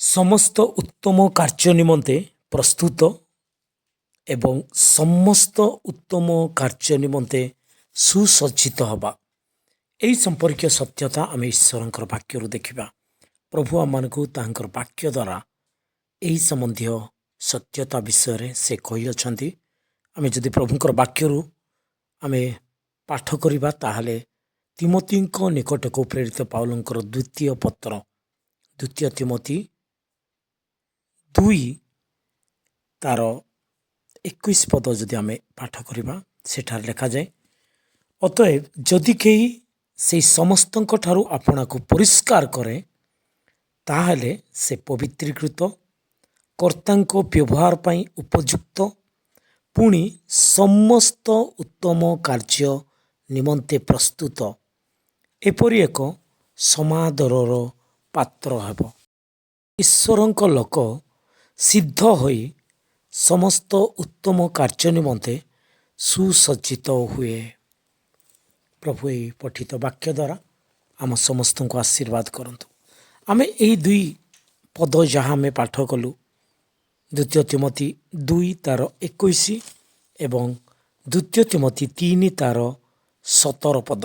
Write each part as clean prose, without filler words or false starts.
ସମସ୍ତ ଉତ୍ତମ କାର୍ଯ୍ୟ ନିମନ୍ତେ ପ୍ରସ୍ତୁତ ଏବଂ ସମସ୍ତ ଉତ୍ତମ କାର୍ଯ୍ୟ ନିମନ୍ତେ ସୁସଜ୍ଜିତ ହେବା। ଏହି ସମ୍ପର୍କୀୟ ସତ୍ୟତା ଆମେ ଈଶ୍ୱରଙ୍କର ବାକ୍ୟରୁ ଦେଖିବା। ପ୍ରଭୁ ଆମମାନଙ୍କୁ ତାହାଙ୍କର ବାକ୍ୟ ଦ୍ୱାରା ଏହି ସମ୍ବନ୍ଧୀୟ ସତ୍ୟତା ବିଷୟରେ ସେ କହିଅଛନ୍ତି। ଆମେ ଯଦି ପ୍ରଭୁଙ୍କର ବାକ୍ୟରୁ ଆମେ ପାଠ କରିବା ତାହେଲେ ତିମୋଥୀଙ୍କ ନିକଟକୁ ପ୍ରେରିତ ପାଉଲଙ୍କର ଦ୍ୱିତୀୟ ପତ୍ର 2 ତିମୋଥୀ 2 ତାର 21 ପଦ ଯଦି ଆମେ ପାଠ କରିବା ସେଠାରେ ଲେଖାଯାଏ, ଅତଏବ ଯଦି କେହି ସେହି ସମସ୍ତଙ୍କ ଠାରୁ ଆପଣାକୁ ପରିଷ୍କାର କରେ ତାହେଲେ ସେ ପବିତ୍ରୀକୃତ, କର୍ତ୍ତାଙ୍କ ବ୍ୟବହାର ପାଇଁ ଉପଯୁକ୍ତ, ପୁଣି ସମସ୍ତ ଉତ୍ତମ କାର୍ଯ୍ୟ ନିମନ୍ତେ ପ୍ରସ୍ତୁତ, ଏପରି ଏକ ସମାଦରର ପାତ୍ର ହେବ। ଈଶ୍ୱରଙ୍କ ଲୋକ ସିଦ୍ଧ ହୋଇ ସମସ୍ତ ଉତ୍ତମ କାର୍ଯ୍ୟ ନିମନ୍ତେ ସୁସଜ୍ଜିତ ହୁଏ। ପ୍ରଭୁ ଏହି ପଠିତ ବାକ୍ୟ ଦ୍ୱାରା ଆମ ସମସ୍ତଙ୍କୁ ଆଶୀର୍ବାଦ କରନ୍ତୁ। ଆମେ ଏହି 2 ପଦ ଯାହା ଆମେ ପାଠ କଲୁ, 2 ତିମୋଥୀ 2 ତାର 21 ଏବଂ 2 ତିମୋଥୀ 3 ତାର 17 ପଦ,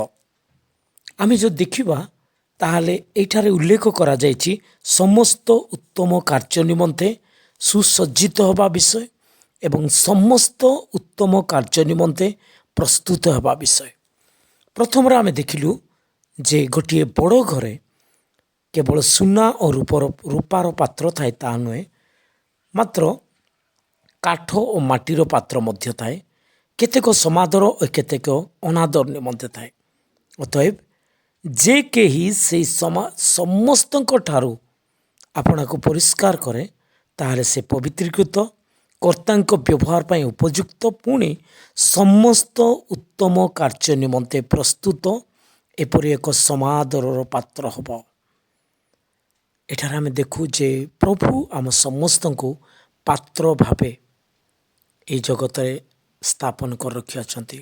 ଆମେ ଯଦି ଦେଖିବା ତାହେଲେ ଏଠାରେ ଉଲ୍ଲେଖ କରାଯାଇଛି ସମସ୍ତ ଉତ୍ତମ କାର୍ଯ୍ୟ ନିମନ୍ତେ ସୁସଜ୍ଜିତ ହେବା ବିଷୟ ଏବଂ ସମସ୍ତ ଉତ୍ତମ କାର୍ଯ୍ୟ ନିମନ୍ତେ ପ୍ରସ୍ତୁତ ହେବା ବିଷୟ। ପ୍ରଥମରେ ଆମେ ଦେଖିଲୁ ଯେ ଗୋଟିଏ ବଡ଼ ଘରେ କେବଳ ସୁନା ଓ ରୂପାର ପାତ୍ର ଥାଏ ତାହା ନୁହେଁ, ମାତ୍ର କାଠ ଓ ମାଟିର ପାତ୍ର ମଧ୍ୟ ଥାଏ। କେତେକ ସମାଦର ଓ କେତେକ ଅନାଦର ନିମନ୍ତେ ଥାଏ। ଅତଏବ ଯେ କେହି ସେହି ସମସ୍ତଙ୍କ ଠାରୁ ଆପଣାକୁ ପରିଷ୍କାର କରେ ତାହେଲେ ସେ ପବିତ୍ରୀକୃତ, କର୍ତ୍ତାଙ୍କ ବ୍ୟବହାର ପାଇଁ ଉପଯୁକ୍ତ, ପୁଣି ସମସ୍ତ ଉତ୍ତମ କାର୍ଯ୍ୟ ନିମନ୍ତେ ପ୍ରସ୍ତୁତ, ଏପରି ଏକ ସମାଦରର ପାତ୍ର ହେବ। ଏଠାରେ ଆମେ ଦେଖୁ ଯେ ପ୍ରଭୁ ଆମ ସମସ୍ତଙ୍କୁ ପାତ୍ର ଭାବେ ଏହି ଜଗତରେ ସ୍ଥାପନ କରି ରଖିଅଛନ୍ତି।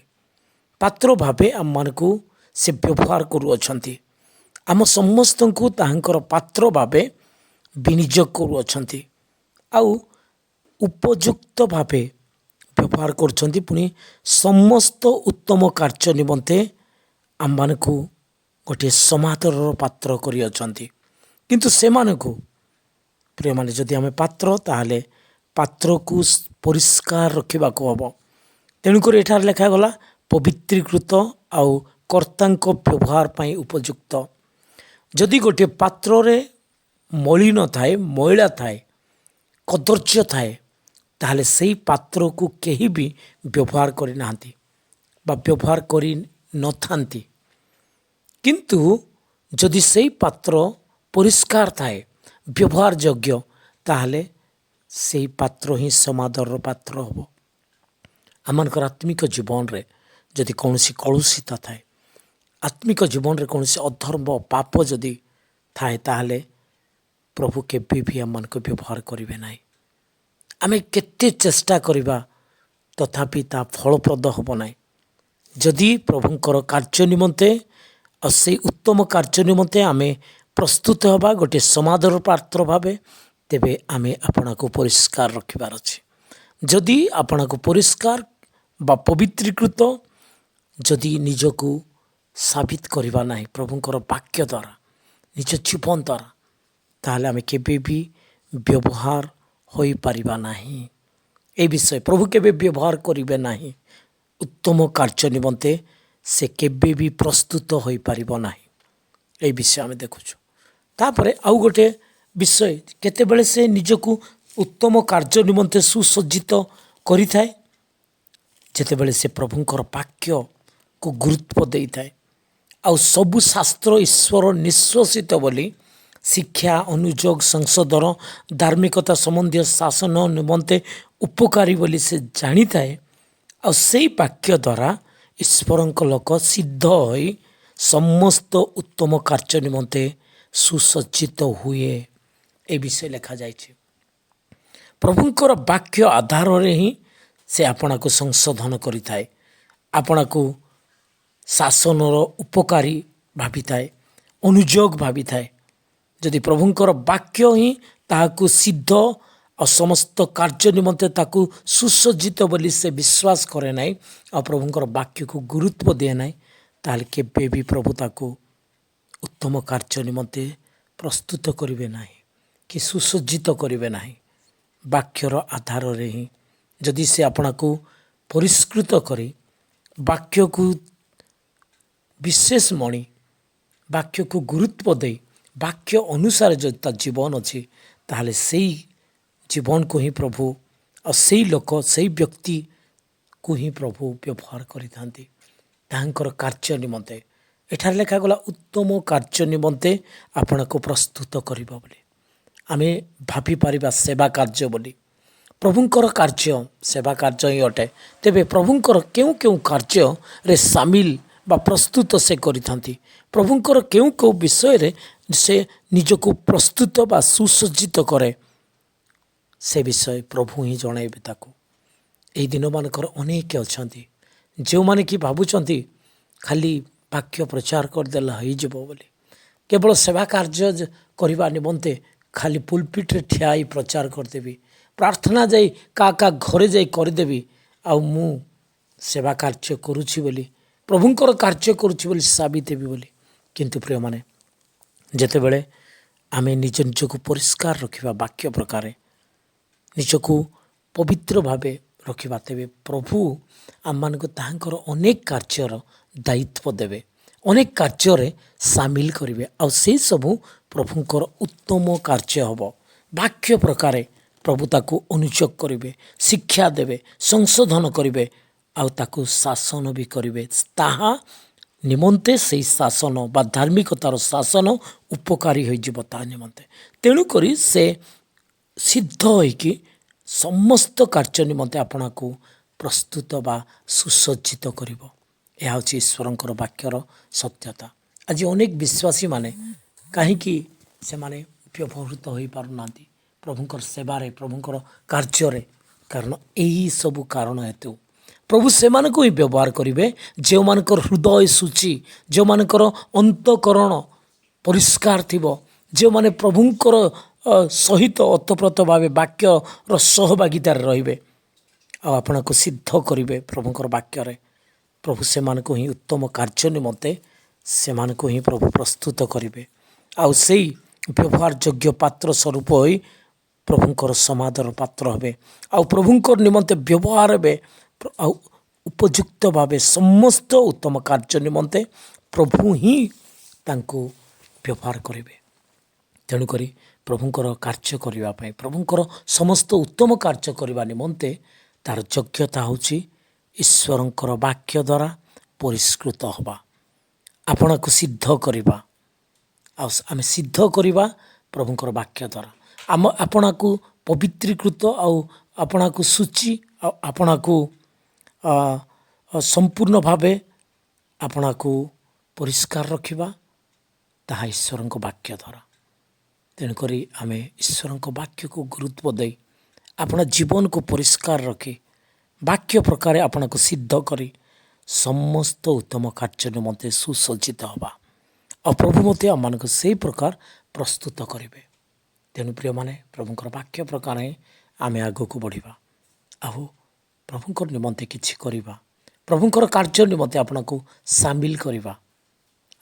ପାତ୍ର ଭାବେ ଆମମାନଙ୍କୁ ସେ ବ୍ୟବହାର କରୁଅଛନ୍ତି। ଆମ ସମସ୍ତଙ୍କୁ ତାହାଙ୍କର ପାତ୍ର ଭାବେ ବିନିଯୋଗ କରୁଅଛନ୍ତି ଆଉ ଉପଯୁକ୍ତ ଭାବେ ବ୍ୟବହାର କରୁଛନ୍ତି। ପୁଣି ସମସ୍ତ ଉତ୍ତମ କାର୍ଯ୍ୟ ନିମନ୍ତେ ଆମମାନଙ୍କୁ ଗୋଟିଏ ସମାଦରର ପାତ୍ର କରିଅଛନ୍ତି। କିନ୍ତୁ ସେମାନଙ୍କୁ ପ୍ରିୟମାନେ, ଯଦି ଆମେ ପାତ୍ର ତାହେଲେ ପାତ୍ରକୁ ପରିଷ୍କାର ରଖିବାକୁ ହେବ। ତେଣୁକରି ଏଠାରେ ଲେଖାଗଲା ପବିତ୍ରୀକୃତ ଆଉ କର୍ତ୍ତାଙ୍କ ବ୍ୟବହାର ପାଇଁ ଉପଯୁକ୍ତ। ଯଦି ଗୋଟିଏ ପାତ୍ରରେ ମଳିନ ଥାଏ, ମଇଳା ଥାଏ, କଦର୍ଯ୍ୟ ଥାଏ, ତାହେଲେ ସେହି ପାତ୍ରକୁ କେହି ବି ବ୍ୟବହାର କରିନାହାନ୍ତି ବା ବ୍ୟବହାର କରି ନଥାନ୍ତି। କିନ୍ତୁ ଯଦି ସେହି ପାତ୍ର ପରିଷ୍କାର ଥାଏ, ବ୍ୟବହାର ଯୋଗ୍ୟ, ତାହେଲେ ସେହି ପାତ୍ର ହିଁ ସମାଦରର ପାତ୍ର ହେବ। ଆମମାନଙ୍କର ଆତ୍ମିକ ଜୀବନରେ ଯଦି କୌଣସି କଳୁଷିତ ଥାଏ, ଆତ୍ମିକ ଜୀବନରେ କୌଣସି ଅଧର୍ମ ପାପ ଯଦି ଥାଏ, ତାହେଲେ ପ୍ରଭୁ କେବେ ବି ଆମମାନଙ୍କୁ ବ୍ୟବହାର କରିବେ ନାହିଁ। ଆମେ କେତେ ଚେଷ୍ଟା କରିବା ତଥାପି ତା ଫଳପ୍ରଦ ହେବ ନାହିଁ। ଯଦି ପ୍ରଭୁଙ୍କର କାର୍ଯ୍ୟ ନିମନ୍ତେ ଆଉ ସେଇ ଉତ୍ତମ କାର୍ଯ୍ୟ ନିମନ୍ତେ ଆମେ ପ୍ରସ୍ତୁତ ହେବା ଗୋଟିଏ ସମାଦର ପାତ୍ର ଭାବେ, ତେବେ ଆମେ ଆପଣଙ୍କୁ ପରିଷ୍କାର ରଖିବାର ଅଛି। ଯଦି ଆପଣଙ୍କୁ ପରିଷ୍କାର ବା ପବିତ୍ରୀକୃତ ଯଦି ନିଜକୁ ସାବିତ କରିବା ନାହିଁ ପ୍ରଭୁଙ୍କର ବାକ୍ୟ ଦ୍ୱାରା, ନିଜ ଜୀବନ ଦ୍ୱାରା, ତାହେଲେ ଆମେ କେବେ ବି ବ୍ୟବହାର ହୋଇପାରିବା ନାହିଁ। ଏ ବିଷୟ ପ୍ରଭୁ କେବେ ବ୍ୟବହାର କରିବେ ନାହିଁ। ଉତ୍ତମ କାର୍ଯ୍ୟ ନିମନ୍ତେ ସେ କେବେ ବି ପ୍ରସ୍ତୁତ ହୋଇପାରିବ ନାହିଁ। ଏହି ବିଷୟ ଆମେ ଦେଖୁଛୁ। ତାପରେ ଆଉ ଗୋଟେ ବିଷୟ, କେତେବେଳେ ସେ ନିଜକୁ ଉତ୍ତମ କାର୍ଯ୍ୟ ନିମନ୍ତେ ସୁସଜ୍ଜିତ କରିଥାଏ, ଯେତେବେଳେ ସେ ପ୍ରଭୁଙ୍କର ବାକ୍ୟକୁ ଗୁରୁତ୍ୱ ଦେଇଥାଏ ଆଉ ସବୁ ଶାସ୍ତ୍ର ଈଶ୍ୱର ନିଶ୍ୱାସିତ ବୋଲି ଶିକ୍ଷା, ଅନୁଯୋଗ, ସଂଶୋଧନ, ଧାର୍ମିକତା ସମ୍ବନ୍ଧୀୟ ଶାସନ ନିମନ୍ତେ ଉପକାରୀ ବୋଲି ସେ ଜାଣିଥାଏ। ଆଉ ସେଇ ବାକ୍ୟ ଦ୍ୱାରା ଈଶ୍ୱରଙ୍କ ଲୋକ ସିଦ୍ଧ ହୋଇ ସମସ୍ତ ଉତ୍ତମ କାର୍ଯ୍ୟ ନିମନ୍ତେ ସୁସଜ୍ଜିତ ହୁଏ। ଏ ବିଷୟ ଲେଖାଯାଇଛି। ପ୍ରଭୁଙ୍କର ବାକ୍ୟ ଆଧାରରେ ହିଁ ସେ ଆପଣଙ୍କୁ ସଂଶୋଧନ କରିଥାଏ, ଆପଣଙ୍କୁ ଶାସନର ଉପକାରୀ ଭାବିଥାଏ, ଅନୁଯୋଗ ଭାବିଥାଏ। ଯଦି ପ୍ରଭୁଙ୍କର ବାକ୍ୟ ହିଁ ତାହାକୁ ସିଦ୍ଧ ଆଉ ସମସ୍ତ କାର୍ଯ୍ୟ ନିମନ୍ତେ ତାକୁ ସୁସଜ୍ଜିତ ବୋଲି ସେ ବିଶ୍ୱାସ କରେ ନାହିଁ ଆଉ ପ୍ରଭୁଙ୍କର ବାକ୍ୟକୁ ଗୁରୁତ୍ୱ ଦିଏ ନାହିଁ, ତାହେଲେ କେବେ ବି ପ୍ରଭୁ ତାକୁ ଉତ୍ତମ କାର୍ଯ୍ୟ ନିମନ୍ତେ ପ୍ରସ୍ତୁତ କରିବେ ନାହିଁ କି ସୁସଜ୍ଜିତ କରିବେ ନାହିଁ। ବାକ୍ୟର ଆଧାରରେ ହିଁ ଯଦି ସେ ଆପଣଙ୍କୁ ପରିଷ୍କୃତ କରି ବାକ୍ୟକୁ ବିଶେଷ ମଣି ବାକ୍ୟକୁ ଗୁରୁତ୍ୱ ଦେଇ ବାକ୍ୟ ଅନୁସାରେ ଯଦି ତା ଜୀବନ ଅଛି, ତାହେଲେ ସେଇ ଜୀବନକୁ ହିଁ ପ୍ରଭୁ ଆଉ ସେଇ ଲୋକ ସେଇ ବ୍ୟକ୍ତିକୁ ହିଁ ପ୍ରଭୁ ବ୍ୟବହାର କରିଥାନ୍ତି ତାହାଙ୍କର କାର୍ଯ୍ୟ ନିମନ୍ତେ। ଏଠାରେ ଲେଖାଗଲା ଉତ୍ତମ କାର୍ଯ୍ୟ ନିମନ୍ତେ ଆପଣଙ୍କୁ ପ୍ରସ୍ତୁତ କରିବ ବୋଲି। ଆମେ ଭାବିପାରିବା ସେବା କାର୍ଯ୍ୟ ବୋଲି। ପ୍ରଭୁଙ୍କର କାର୍ଯ୍ୟ ସେବା କାର୍ଯ୍ୟ ହିଁ ଅଟେ। ତେବେ ପ୍ରଭୁଙ୍କର କେଉଁ କେଉଁ କାର୍ଯ୍ୟରେ ସାମିଲ ବା ପ୍ରସ୍ତୁତ ସେ କରିଥାନ୍ତି, ପ୍ରଭୁଙ୍କର କେଉଁ କେଉଁ ବିଷୟରେ ସେ ନିଜକୁ ପ୍ରସ୍ତୁତ ବା ସୁସଜ୍ଜିତ କରେ, ସେ ବିଷୟ ପ୍ରଭୁ ହିଁ ଜଣାଇବେ ତାକୁ। ଏହି ଦିନମାନଙ୍କର ଅନେକ ଅଛନ୍ତି ଯେଉଁମାନେ କି ଭାବୁଛନ୍ତି ଖାଲି ବାକ୍ୟ ପ୍ରଚାର କରିଦେଲେ ହେଇଯିବ ବୋଲି। କେବଳ ସେବା କାର୍ଯ୍ୟ କରିବା ନିମନ୍ତେ ଖାଲି ପୁଲପିଟରେ ଠିଆ ହୋଇ ପ୍ରଚାର କରିଦେବି, ପ୍ରାର୍ଥନା ଯାଇ କାହା ଘରେ ଯାଇ କରିଦେବି, ଆଉ ମୁଁ ସେବା କାର୍ଯ୍ୟ କରୁଛି ବୋଲି ପ୍ରଭୁଙ୍କର କାର୍ଯ୍ୟ କରୁଛି ବୋଲି ସାବିତ ହେବି ବୋଲି। କିନ୍ତୁ ପ୍ରିୟମାନେ, ଯେତେବେଳେ ଆମେ ନିଜ ନିଜକୁ ପରିଷ୍କାର ରଖିବା ବାକ୍ୟ ପ୍ରକାରେ ନିଜକୁ ପବିତ୍ର ଭାବେ ରଖିବା, ତେବେ ପ୍ରଭୁ ଆମମାନଙ୍କୁ ତାହାଙ୍କର ଅନେକ କାର୍ଯ୍ୟର ଦାୟିତ୍ୱ ଦେବେ, ଅନେକ କାର୍ଯ୍ୟରେ ସାମିଲ କରିବେ ଆଉ ସେସବୁ ପ୍ରଭୁଙ୍କର ଉତ୍ତମ କାର୍ଯ୍ୟ ହେବ। ବାକ୍ୟ ପ୍ରକାରେ ପ୍ରଭୁ ତାକୁ ଅନୁଯୋଗ କରିବେ, ଶିକ୍ଷା ଦେବେ, ସଂଶୋଧନ କରିବେ ଆଉ ତାକୁ ଶାସନ ବି କରିବେ। ତାହା ନିମନ୍ତେ ସେହି ଶାସନ ବା ଧାର୍ମିକତାର ଶାସନ ଉପକାରୀ ହୋଇଯିବ ତା ନିମନ୍ତେ। ତେଣୁକରି ସେ ସିଦ୍ଧ ହୋଇକି ସମସ୍ତ କାର୍ଯ୍ୟ ନିମନ୍ତେ ଆପଣଙ୍କୁ ପ୍ରସ୍ତୁତ ବା ସୁସଜ୍ଜିତ କରିବ। ଏହା ହେଉଛି ଈଶ୍ୱରଙ୍କର ବାକ୍ୟର ସତ୍ୟତା। ଆଜି ଅନେକ ବିଶ୍ୱାସୀମାନେ କାହିଁକି ସେମାନେ ବ୍ୟବହୃତ ହୋଇପାରୁନାହାନ୍ତି ପ୍ରଭୁଙ୍କର ସେବାରେ, ପ୍ରଭୁଙ୍କର କାର୍ଯ୍ୟରେ? କାରଣ ଏହି ସବୁ କାରଣ ହେତୁ ପ୍ରଭୁ ସେମାନଙ୍କୁ ହିଁ ବ୍ୟବହାର କରିବେ ଯେଉଁମାନଙ୍କର ହୃଦୟ ସୂଚି, ଯେଉଁମାନଙ୍କର ଅନ୍ତଃକରଣ ପରିଷ୍କାର ଥିବ, ଯେଉଁମାନେ ପ୍ରଭୁଙ୍କର ସହିତ ଓତପ୍ରୋତ ଭାବେ ବାକ୍ୟର ସହଭାଗିତାରେ ରହିବେ ଆଉ ଆପଣଙ୍କୁ ସିଦ୍ଧ କରିବେ ପ୍ରଭୁଙ୍କର ବାକ୍ୟରେ। ପ୍ରଭୁ ସେମାନଙ୍କୁ ହିଁ ଉତ୍ତମ କାର୍ଯ୍ୟ ନିମନ୍ତେ ସେମାନଙ୍କୁ ହିଁ ପ୍ରଭୁ ପ୍ରସ୍ତୁତ କରିବେ ଆଉ ସେଇ ବ୍ୟବହାର ଯୋଗ୍ୟ ପାତ୍ର ସ୍ୱରୂପ ହୋଇ ପ୍ରଭୁଙ୍କର ସମାଦର ପାତ୍ର ହେବେ ଆଉ ପ୍ରଭୁଙ୍କର ନିମନ୍ତେ ବ୍ୟବହାର ହେବେ ଆଉ ଉପଯୁକ୍ତ ଭାବେ ସମସ୍ତ ଉତ୍ତମ କାର୍ଯ୍ୟ ନିମନ୍ତେ ପ୍ରଭୁ ହିଁ ତାଙ୍କୁ ବ୍ୟବହାର କରିବେ। ତେଣୁକରି ପ୍ରଭୁଙ୍କର କାର୍ଯ୍ୟ କରିବା ପାଇଁ, ପ୍ରଭୁଙ୍କର ସମସ୍ତ ଉତ୍ତମ କାର୍ଯ୍ୟ କରିବା ନିମନ୍ତେ ତା'ର ଯୋଗ୍ୟତା ହେଉଛି ଈଶ୍ୱରଙ୍କର ବାକ୍ୟ ଦ୍ୱାରା ପରିଷ୍କୃତ ହେବା, ଆପଣଙ୍କୁ ସିଦ୍ଧ କରିବା। ଆଉ ଆମେ ସିଦ୍ଧ କରିବା ପ୍ରଭୁଙ୍କର ବାକ୍ୟ ଦ୍ୱାରା। ଆପଣଙ୍କୁ ପବିତ୍ରୀକୃତ ଆଉ ଆପଣଙ୍କୁ ସୂଚି ଆଉ ଆପଣଙ୍କୁ ସମ୍ପୂର୍ଣ୍ଣ ଭାବେ ଆପଣଙ୍କୁ ପରିଷ୍କାର ରଖିବା, ତାହା ଈଶ୍ୱରଙ୍କ ବାକ୍ୟ ଦ୍ୱାରା। ତେଣୁକରି ଆମେ ଈଶ୍ୱରଙ୍କ ବାକ୍ୟକୁ ଗୁରୁତ୍ୱ ଦେଇ ଆପଣ ଜୀବନକୁ ପରିଷ୍କାର ରଖି ବାକ୍ୟ ପ୍ରକାରେ ଆପଣଙ୍କୁ ସିଦ୍ଧ କରି ସମସ୍ତ ଉତ୍ତମ କାର୍ଯ୍ୟ ନିମନ୍ତେ ସୁସଜ୍ଜିତ ହେବା ଆଉ ପ୍ରଭୁ ମୋତେ ଆମମାନଙ୍କୁ ସେହି ପ୍ରକାର ପ୍ରସ୍ତୁତ କରିବେ। ତେଣୁ ପ୍ରିୟମାନେ, ପ୍ରଭୁଙ୍କର ବାକ୍ୟ ପ୍ରକାର ହିଁ ଆମେ ଆଗକୁ ବଢ଼ିବା ଆଉ ପ୍ରଭୁଙ୍କର ନିମନ୍ତେ କିଛି କରିବା, ପ୍ରଭୁଙ୍କର କାର୍ଯ୍ୟ ନିମନ୍ତେ ଆପଣଙ୍କୁ ସାମିଲ କରିବା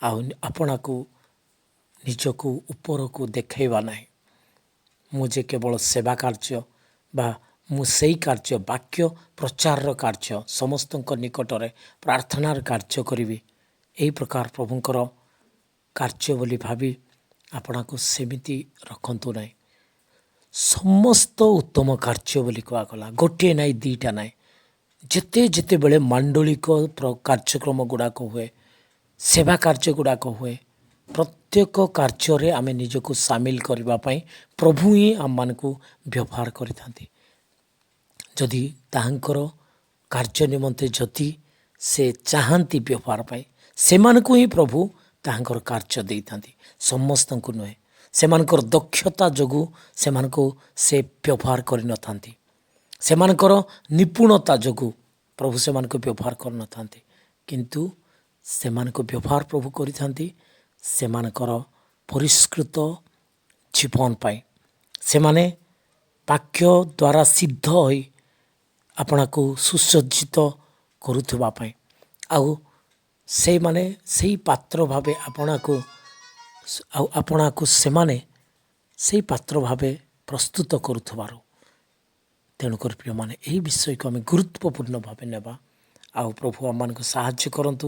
ଆଉ ଆପଣଙ୍କୁ ନିଜକୁ ଉପରକୁ ଦେଖାଇବା ନାହିଁ। ମୁଁ ଯେ କେବଳ ସେବା କାର୍ଯ୍ୟ ବା ମୁଁ ସେଇ କାର୍ଯ୍ୟ ବାକ୍ୟ ପ୍ରଚାରର କାର୍ଯ୍ୟ ସମସ୍ତଙ୍କ ନିକଟରେ ପ୍ରାର୍ଥନାର କାର୍ଯ୍ୟ କରିବି, ଏହି ପ୍ରକାର ପ୍ରଭୁଙ୍କର କାର୍ଯ୍ୟ ବୋଲି ଭାବି ଆପଣଙ୍କୁ ସେମିତି ରଖନ୍ତୁ ନାହିଁ। ସମସ୍ତ ଉତ୍ତମ କାର୍ଯ୍ୟ ବୋଲି କୁହାଗଲା, ଗୋଟିଏ ନାହିଁ, ଦୁଇଟା ନାହିଁ। ଯେତେବେଳେ ମାଣ୍ଡଳିକ କାର୍ଯ୍ୟକ୍ରମ ଗୁଡ଼ାକ ହୁଏ, ସେବା କାର୍ଯ୍ୟ ଗୁଡ଼ାକ ହୁଏ, ପ୍ରତ୍ୟେକ କାର୍ଯ୍ୟରେ ଆମେ ନିଜକୁ ସାମିଲ କରିବା ପାଇଁ ପ୍ରଭୁ ହିଁ ଆମମାନଙ୍କୁ ବ୍ୟବହାର କରିଥାନ୍ତି। ଯଦି ତାହାଙ୍କର କାର୍ଯ୍ୟ ନିମନ୍ତେ ଯଦି ସେ ଚାହାନ୍ତି ବ୍ୟବହାର ପାଇଁ, ସେମାନଙ୍କୁ ହିଁ ପ୍ରଭୁ ତାହାଙ୍କର କାର୍ଯ୍ୟ ଦେଇଥାନ୍ତି, ସମସ୍ତଙ୍କୁ ନୁହେଁ। ସେମାନଙ୍କର ଦକ୍ଷତା ଯୋଗୁଁ ସେମାନଙ୍କୁ ସେ ବ୍ୟବହାର କରିନଥାନ୍ତି, ସେମାନଙ୍କର ନିପୁଣତା ଯୋଗୁଁ ପ୍ରଭୁ ସେମାନଙ୍କୁ ବ୍ୟବହାର କରିନଥାନ୍ତି, କିନ୍ତୁ ସେମାନଙ୍କୁ ବ୍ୟବହାର ପ୍ରଭୁ କରିଥାନ୍ତି ସେମାନଙ୍କର ପରିଷ୍କୃତ ଜୀବନ ପାଇଁ, ସେମାନେ ବାକ୍ୟ ଦ୍ୱାରା ସିଦ୍ଧ ହୋଇ ଆପଣଙ୍କୁ ସୁସଜ୍ଜିତ କରୁଥିବା ପାଇଁ ଆଉ ସେଇମାନେ ସେଇ ପାତ୍ର ଭାବେ ଆପଣଙ୍କୁ ସେମାନେ ସେଇ ପାତ୍ର ଭାବେ ପ୍ରସ୍ତୁତ କରୁଥିବାରୁ ତେଣୁକରି ପ୍ରିୟମାନେ ଏହି ବିଷୟକୁ ଆମେ ଗୁରୁତ୍ୱପୂର୍ଣ୍ଣ ଭାବେ ନେବା ଆଉ ପ୍ରଭୁ ଆମମାନଙ୍କୁ ସାହାଯ୍ୟ କରନ୍ତୁ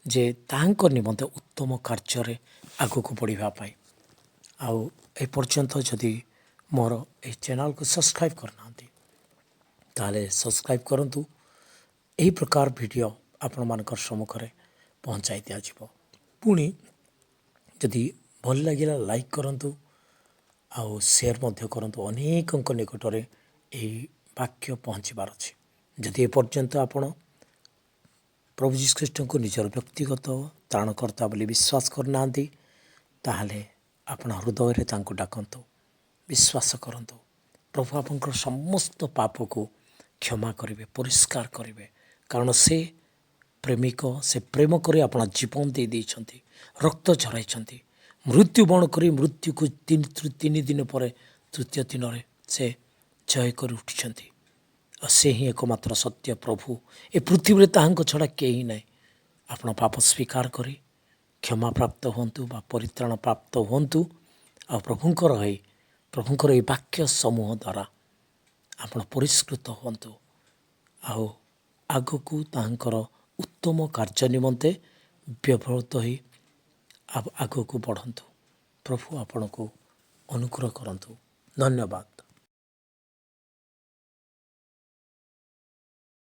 ଯେ ତାହାଙ୍କ ନିମନ୍ତେ ଉତ୍ତମ କାର୍ଯ୍ୟରେ ଆଗକୁ ବଢ଼ିବା ପାଇଁ। ଆଉ ଏପର୍ଯ୍ୟନ୍ତ ଯଦି ମୋର ଏହି ଚ୍ୟାନେଲକୁ ସବସ୍କ୍ରାଇବ୍ କରିନାହାନ୍ତି ତାହେଲେ ସବସ୍କ୍ରାଇବ୍ କରନ୍ତୁ। ଏହି ପ୍ରକାର ଭିଡ଼ିଓ ଆପଣମାନଙ୍କର ସମ୍ମୁଖରେ ପହଞ୍ଚାଇ ଦିଆଯିବ। ପୁଣି ଯଦି ଭଲ ଲାଗିଲା ଲାଇକ୍ କରନ୍ତୁ ଆଉ ସେୟାର ମଧ୍ୟ କରନ୍ତୁ। ଅନେକଙ୍କ ନିକଟରେ ଏହି ବାକ୍ୟ ପହଞ୍ଚିବାର ଅଛି। ଯଦି ଏପର୍ଯ୍ୟନ୍ତ ଆପଣ ପ୍ରଭୁ ଯୀଶୁ ଖ୍ରୀଷ୍ଟଙ୍କୁ ନିଜର ବ୍ୟକ୍ତିଗତ ତ୍ରାଣକର୍ତ୍ତା ବୋଲି ବିଶ୍ୱାସ କରିନାହାନ୍ତି ତାହେଲେ ଆପଣ ହୃଦୟରେ ତାଙ୍କୁ ଡାକନ୍ତୁ, ବିଶ୍ୱାସ କରନ୍ତୁ। ପ୍ରଭୁ ଆପଣଙ୍କର ସମସ୍ତ ପାପକୁ କ୍ଷମା କରିବେ, ପରିଷ୍କାର କରିବେ। କାରଣ ସେ ପ୍ରେମିକ, ସେ ପ୍ରେମ କରି ଆପଣ ଜୀବନ ଦେଇଛନ୍ତି, ରକ୍ତ ଝରାଇଛନ୍ତି, ମୃତ୍ୟୁବରଣ କରି ମୃତ୍ୟୁକୁ ତିନି ଦିନ ପରେ ତୃତୀୟ ଦିନରେ ସେ ଜୟ କରି ଉଠିଛନ୍ତି। ଆଉ ସେ ହିଁ ଏକମାତ୍ର ସତ୍ୟ ପ୍ରଭୁ। ଏ ପୃଥିବୀରେ ତାହାଙ୍କ ଛଡ଼ା କେହି ନାହିଁ। ଆପଣ ପାପ ସ୍ୱୀକାର କରି କ୍ଷମା ପ୍ରାପ୍ତ ହୁଅନ୍ତୁ ବା ପରିତ୍ରାଣ ପ୍ରାପ୍ତ ହୁଅନ୍ତୁ ଆଉ ପ୍ରଭୁଙ୍କର ଏହି ବାକ୍ୟ ସମୂହ ଦ୍ୱାରା ଆପଣ ପରିଷ୍କୃତ ହୁଅନ୍ତୁ ଆଉ ଆଗକୁ ତାହାଙ୍କର ଉତ୍ତମ କାର୍ଯ୍ୟ ନିମନ୍ତେ ବ୍ୟବହୃତ ହୋଇ ଆଗକୁ ବଢ଼ନ୍ତୁ। ପ୍ରଭୁ ଆପଣଙ୍କୁ ଅନୁଗ୍ରହ କରନ୍ତୁ। ଧନ୍ୟବାଦ।